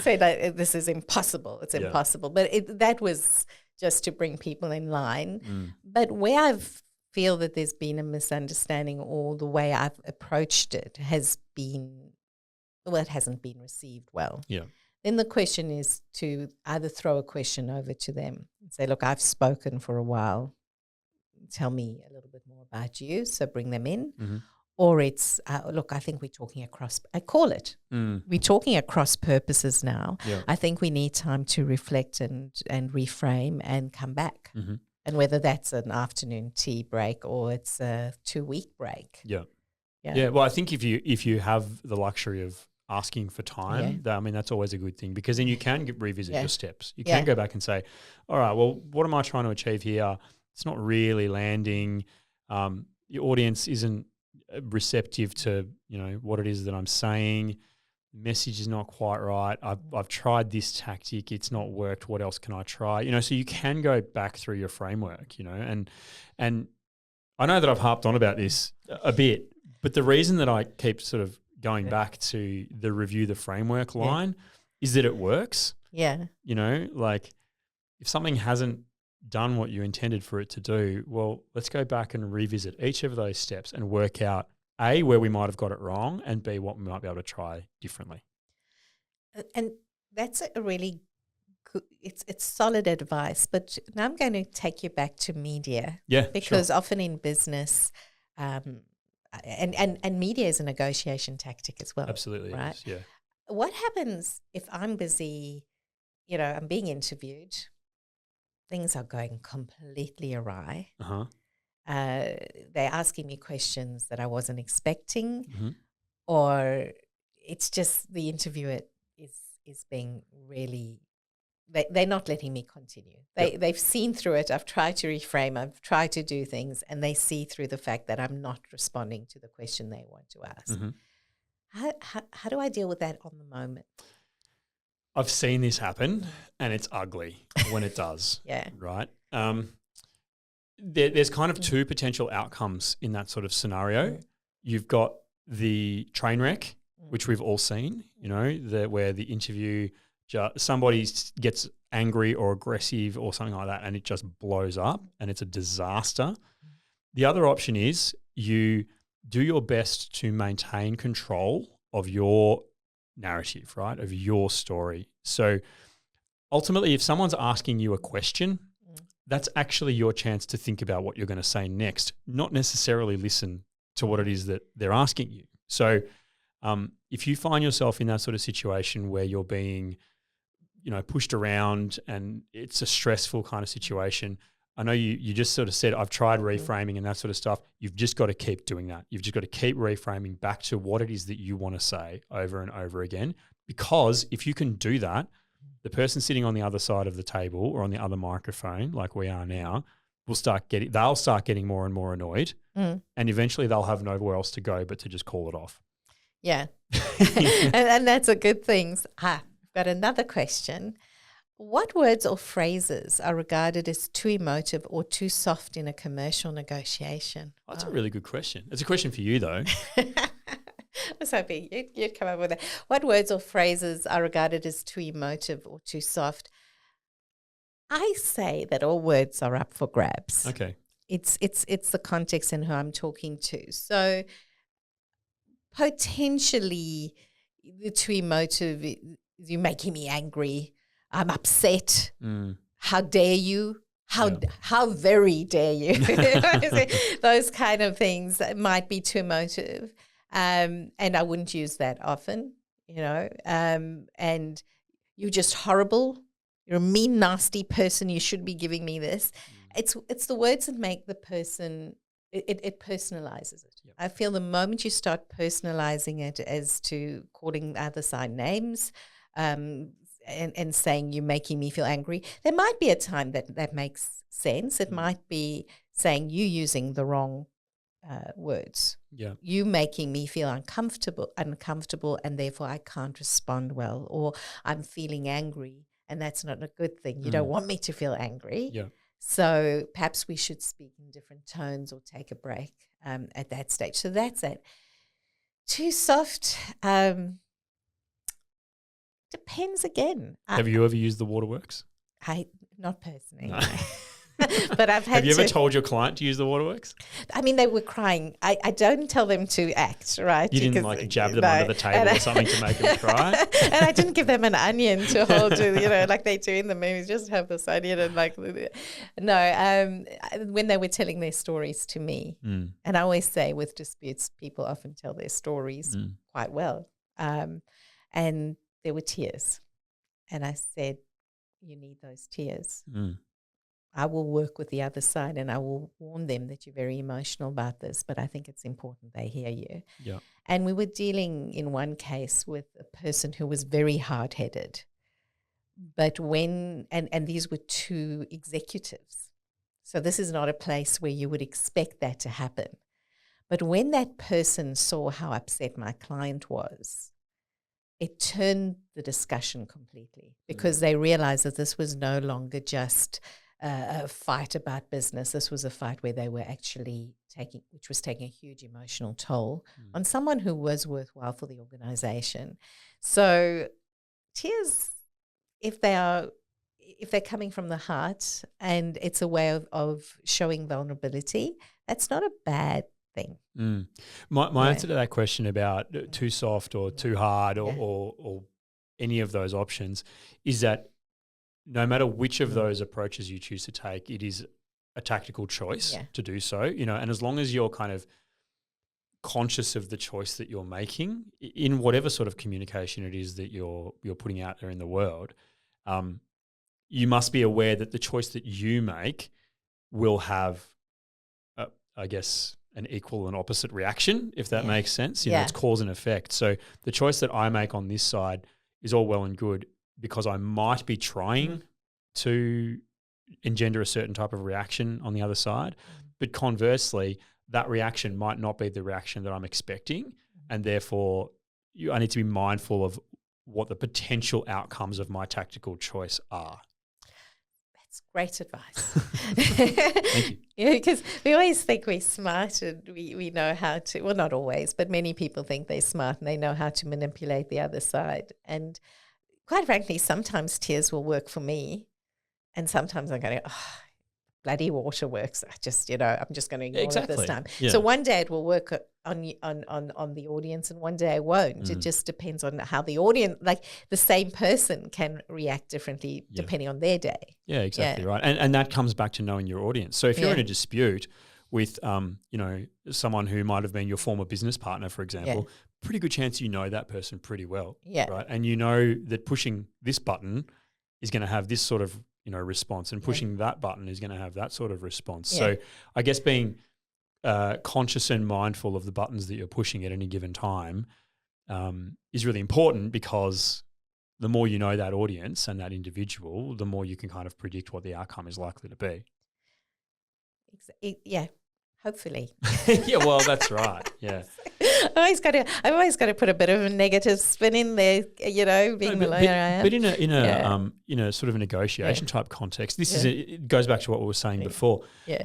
Said this is impossible. It's impossible. But that was just to bring people in line. But where I've feel that there's been a misunderstanding, or the way I've approached it has been, it hasn't been received well. Yeah. Then the question is to either throw a question over to them and say, look, I've spoken for a while. Tell me a little bit more about you. So bring them in. Mm-hmm. Or it's, look, I think we're talking across, I call it. We're talking across purposes now. Yeah. I think we need time to reflect and reframe and come back. Mm-hmm. And whether that's an afternoon tea break or it's a 2-week break. Yeah. Well, I think if you have the luxury of asking for time, that's always a good thing, because then you can revisit your steps. You can go back and say, all right, well, what am I trying to achieve here? It's not really landing. Your audience isn't receptive to, what it is that I'm saying. Message is not quite right. I've tried this tactic. It's not worked. What else can I try? So you can go back through your framework, and I know that I've harped on about this a bit, but the reason that I keep sort of going back to the review the framework line is that it works. Yeah. Like if something hasn't done what you intended for it to do, well, let's go back and revisit each of those steps and work out A, where we might have got it wrong, and B, what we might be able to try differently. And that's a really good, it's solid advice. But now I'm going to take you back to media. Yeah, because often in business, and media is a negotiation tactic as well. Absolutely, right? Is, yeah. What happens if I'm busy, I'm being interviewed, things are going completely awry. Uh-huh. They're asking me questions that I wasn't expecting, mm-hmm. or it's just the interviewer is being really, they're not letting me continue. They've seen through it. I've tried to reframe. I've tried to do things, and they see through the fact that I'm not responding to the question they want to ask. Mm-hmm. How do I deal with that on the moment? I've seen this happen, and it's ugly when it does. Yeah. Right? There's kind of two potential outcomes in that sort of scenario. You've got the train wreck, which we've all seen, where the interview, somebody gets angry or aggressive or something like that, and it just blows up and it's a disaster. The other option is you do your best to maintain control of your narrative, right, of your story. So ultimately, if someone's asking you a question, that's actually your chance to think about what you're going to say next, not necessarily listen to what it is that they're asking you. So if you find yourself in that sort of situation where you're being, pushed around and it's a stressful kind of situation, I know you just sort of said, I've tried reframing and that sort of stuff. You've just got to keep doing that. You've just got to keep reframing back to what it is that you want to say over and over again. Because if you can do that, the person sitting on the other side of the table or on the other microphone, like we are now, they'll start getting more and more annoyed, and eventually they'll have nowhere else to go but to just call it off. Yeah. and that's a good thing. I've got another question. What words or phrases are regarded as too emotive or too soft in a commercial negotiation? That's a really good question. It's a question for you, though. I was hoping you'd come up with it. What words or phrases are regarded as too emotive or too soft? I say that all words are up for grabs. Okay. It's the context and who I'm talking to. So potentially the too emotive, you're making me angry. I'm upset. How dare you? How very dare you? Those kind of things might be too emotive. And I wouldn't use that often, and you're just horrible. you're a mean, nasty person. You should be giving me this. It's the words that make the person. It personalizes it. Yep. I feel the moment you start personalizing it as to calling the other side names, and saying you're making me feel angry, there might be a time that makes sense. It might be saying you using the wrong words. Yeah. You making me feel uncomfortable, and therefore I can't respond well, or I'm feeling angry, and that's not a good thing. You don't want me to feel angry. Yeah. So perhaps we should speak in different tones or take a break at that stage. So that's it. Too soft. Depends again. Have you ever used the waterworks? Not personally. No. But I've had Have you ever told your client to use the waterworks? I mean, they were crying. I don't tell them to act, right? You didn't like jab them under the table or something to make them cry? And I didn't give them an onion to hold, like they do in the movies, just have this onion and when they were telling their stories to me, and I always say with disputes, people often tell their stories quite well. And there were tears. And I said, you need those tears. I will work with the other side and I will warn them that you're very emotional about this, but I think it's important they hear you. Yeah. And we were dealing in one case with a person who was very hard-headed. But and these were two executives. So this is not a place where you would expect that to happen. But when that person saw how upset my client was, it turned the discussion completely, because they realized that this was no longer just a fight about business. This was a fight where they were actually which was taking a huge emotional toll on someone who was worthwhile for the organization. So tears, if they're coming from the heart and it's a way of showing vulnerability, that's not a bad thing. My answer to that question about too soft or too hard or any of those options is that no matter which of those approaches you choose to take, it is a tactical choice to do so, and as long as you're kind of conscious of the choice that you're making in whatever sort of communication it is that you're putting out there in the world, you must be aware that the choice that you make will have, I guess, an equal and opposite reaction, if that makes sense. It's cause and effect. So the choice that I make on this side is all well and good because I might be trying to engender a certain type of reaction on the other side, but conversely, that reaction might not be the reaction that I'm expecting, and therefore I need to be mindful of what the potential outcomes of my tactical choice are. That's great advice. Thank you. Yeah, because we always think we're smart and we know how to, well, not always, but many people think they're smart and they know how to manipulate the other side. And quite frankly, sometimes tears will work for me, and sometimes I'm going, bloody waterworks. I'm just going to ignore it this time. Yeah. So one day it will work on the audience, and one day I won't. It just depends on how the audience, like the same person, can react differently depending on their day. Yeah, exactly right. And that comes back to knowing your audience. So if you're in a dispute with someone who might have been your former business partner, for example, pretty good chance you know that person pretty well. Yeah. Right. And you know that pushing this button is going to have this sort of response, and pushing that button is going to have that sort of response. Yeah. So I guess being conscious and mindful of the buttons that you're pushing at any given time is really important, because the more you know that audience and that individual, the more you can kind of predict what the outcome is likely to be. Yeah, hopefully. Yeah, well, that's right. Yeah. I've always got to put a bit of a negative spin in there, being the lawyer I am. But in a sort of a negotiation type context, it goes back to what we were saying before. Yeah.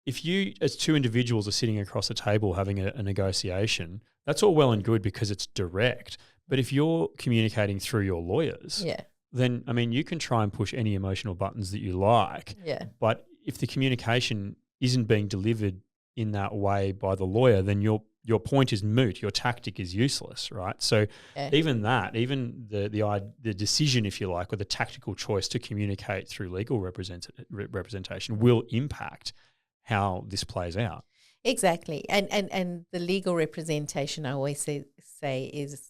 If you, as two individuals, are sitting across a table having a negotiation, that's all well and good because it's direct. But if you're communicating through your lawyers, then you can try and push any emotional buttons that you like. Yeah. But if the communication isn't being delivered in that way by the lawyer, then your point is moot. Your tactic is useless, right? So even the decision, if you like, or the tactical choice to communicate through legal representation will impact how this plays out. Exactly. And the legal representation, I always say is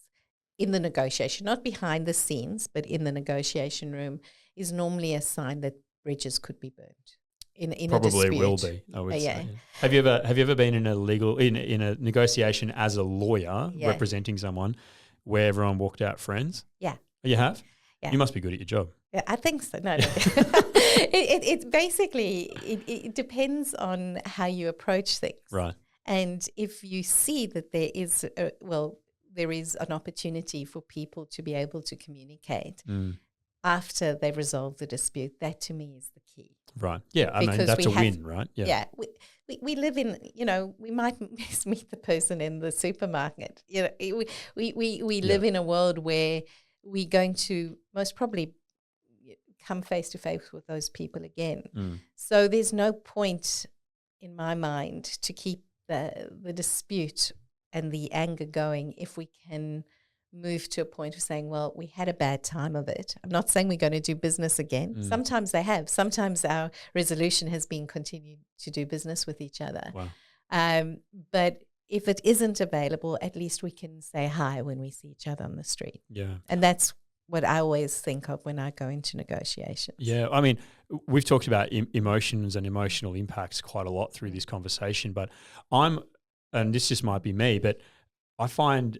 in the negotiation, not behind the scenes, but in the negotiation room, is normally a sign that bridges could be burnt in a Probably dispute. will be, I would Yeah. say. Have you ever been in a negotiation as a lawyer Yeah. representing someone where everyone walked out friends? Yeah. You have? Yeah. You must be good at your job. Yeah, I think so. No. It basically it depends on how you approach things. Right. And if you see that there is an opportunity for people to be able to communicate after they've resolved the dispute, that to me is the key. Right. Yeah. I mean, Because that's we a have- win, right? Yeah. Yeah, we live in, we might meet the person in the supermarket. We live in a world where we're going to most probably come face to face with those people again. So there's no point in my mind to keep the dispute and the anger going if we can move to a point of saying, well, we had a bad time of it. I'm not saying we're going to do business again. Sometimes they have. Sometimes our resolution has been continued to do business with each other. Wow. But if it isn't available, at least we can say hi when we see each other on the street. Yeah. And that's what I always think of when I go into negotiations. Yeah. I mean, we've talked about emotions and emotional impacts quite a lot through this conversation, but and this just might be me, but I find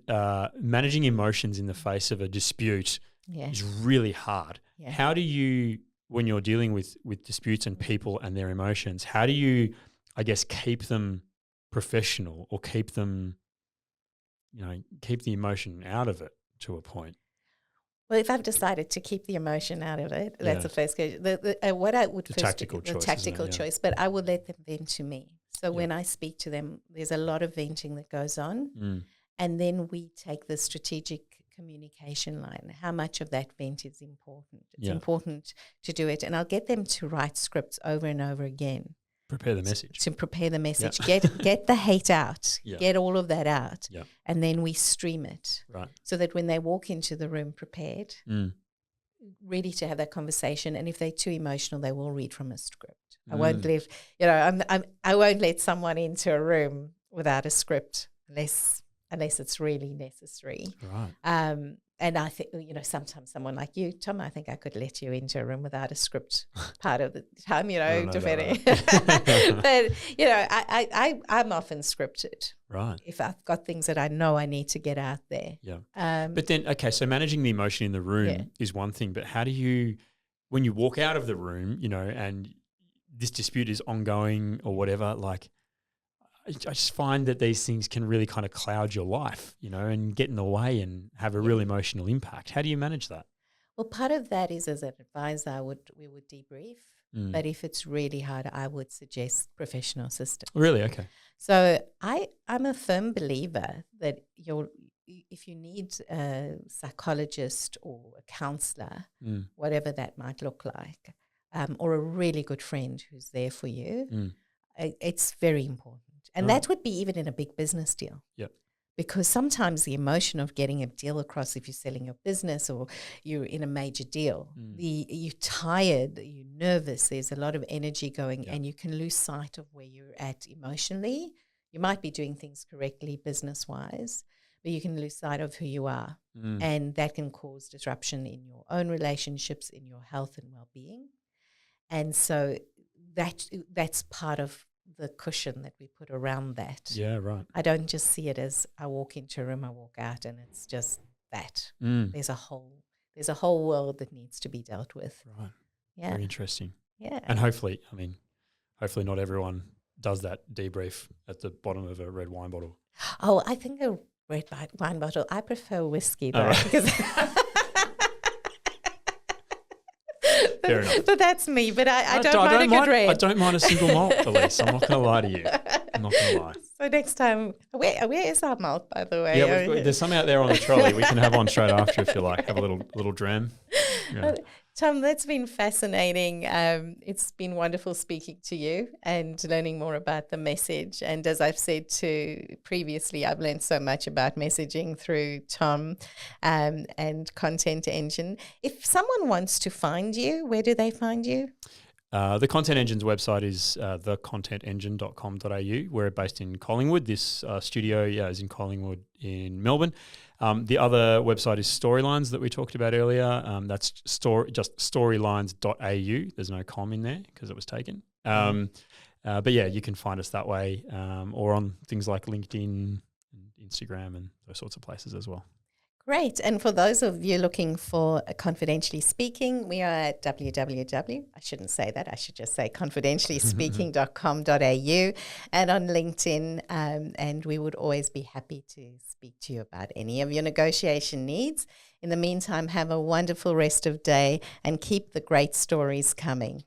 managing emotions in the face of a dispute is really hard. Yeah. How do you, when you're dealing with disputes and people and their emotions, how do you, I guess, keep them professional or keep them, keep the emotion out of it to a point? Well, if I've decided to keep the emotion out of it, that's the first case. What I would The first tactical do, choice, the tactical isn't it? Yeah. choice, but I will let them vent to me. So when I speak to them, there's a lot of venting that goes on. And then we take the strategic communication line. How much of that vent is important? It's important to do it. And I'll get them to write scripts over and over again. Prepare the message. To prepare the message. Get the hate out. Get all of that out. And then we stream it. Right. So that when they walk into the room prepared, ready to have that conversation. And if they're too emotional, they will read from a script. I won't leave, I won't let someone into a room without a script unless it's really necessary. Right. And I think, sometimes someone like you, Tom, I think I could let you into a room without a script part of the time, depending. But, I'm often scripted. Right. If I've got things that I know I need to get out there. Yeah. But then, okay, so managing the emotion in the room is one thing, but how do you, when you walk out of the room, and this dispute is ongoing or whatever, like, I just find that these things can really kind of cloud your life, and get in the way and have a real emotional impact. How do you manage that? Well, part of that is, as an advisor, we would debrief. But if it's really hard, I would suggest professional assistance. Really? Okay. So I'm a firm believer that if you need a psychologist or a counselor, whatever that might look like, or a really good friend who's there for you, it's very important. And that would be even in a big business deal. Yep. Because sometimes the emotion of getting a deal across, if you're selling your business or you're in a major deal, you're tired, you're nervous, there's a lot of energy going, and you can lose sight of where you're at emotionally. You might be doing things correctly business-wise, but you can lose sight of who you are. And that can cause disruption in your own relationships, in your health and well-being. And so that's part of the cushion that we put around that. Yeah, right. I don't just see it as I walk into a room, I walk out, and it's just that. There's a whole world that needs to be dealt with. Right. Yeah. Very interesting. Yeah. And hopefully not everyone does that debrief at the bottom of a red wine bottle. Oh, I think a red wine bottle. I prefer whiskey though, because Fair enough. but that's me. But I don't mind a good red. I don't mind a single malt, Elise. I'm not going to lie to you. I'm not going to lie. So next time, where is our malt, by the way? Yeah, there's some out there on the trolley. We can have one straight after if you like. Have a little dram. Yeah. Tom, that's been fascinating. It's been wonderful speaking to you and learning more about the message. And as I've said previously, I've learned so much about messaging through Tom and Content Engine. If someone wants to find you, where do they find you? The Content Engine's website is thecontentengine.com.au. We're based in Collingwood. This studio is in Collingwood in Melbourne. The other website is Storylines that we talked about earlier. That's just storylines.au. There's no com in there because it was taken. But yeah, you can find us that way, or on things like LinkedIn, Instagram, and those sorts of places as well. Great. And for those of you looking for Confidentially Speaking, we are at I shouldn't say that, I should just say confidentiallyspeaking.com.au and on LinkedIn. And we would always be happy to speak to you about any of your negotiation needs. In the meantime, have a wonderful rest of day and keep the great stories coming.